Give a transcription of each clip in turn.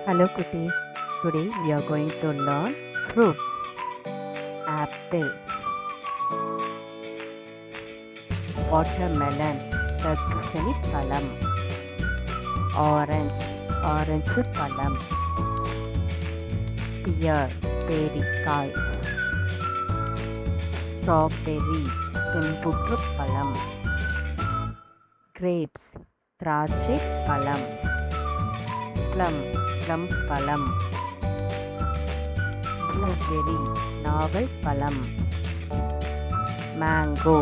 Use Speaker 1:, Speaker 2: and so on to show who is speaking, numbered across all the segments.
Speaker 1: Hello cuties, today we are going to learn fruits. Apple, watermelon, தர்பூசணி பழம், orange, orange பழம், pear, பேரிக்காய், strawberry, செம்புற்று பழம், grapes, திராட்சை பழம், plum, பழம், blueberry, நாவல் பழம், mango,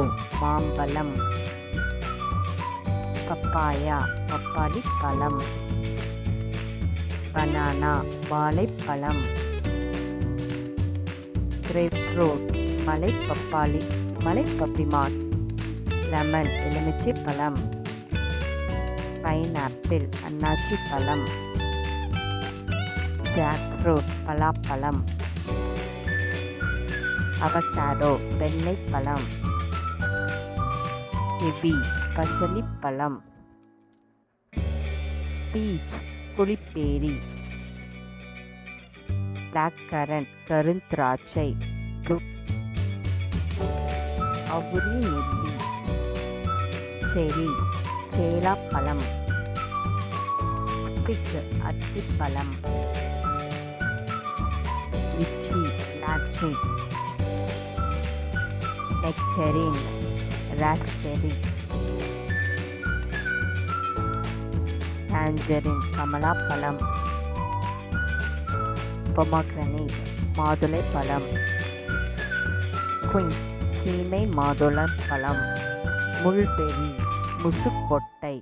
Speaker 1: மாம்பழம், papaya, பப்பாளி பழம், banana, வாழைப்பழம், grapefruit, மலைப்பப்பிமாஸ், lemon, எலுமிச்சை பழம், pineapple, அன்னாச்சி பழம், jackfruit, பலாப்பழம், avocado, வெண்ணெய்ப்பழம், kiwi, பசலிப்பழம், peach, புளிப்பேரி, blackcurrant, கருந்திராட்சை, அவுரி நெல்லி, செரி, சேலாப்பழம், fig, அத்திப்பழம், லிச்சி, திராட்சை, nectarine, raspberry, tangerine, கமலாப்பழம், pomegranate, மாதுளைப்பழம், quince, சீமை மாதுளம்பழம், mulberry, முசுக்கொட்டை,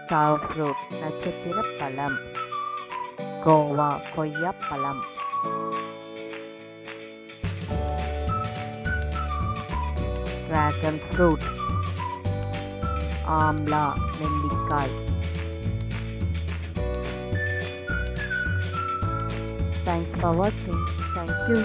Speaker 1: star fruit, நட்சத்திர பழம், கோவா, கொய்யாப்பழம், dragon fruit, ஆம்லா, நெல்லிக்காய். Thanks for watching. Thank you.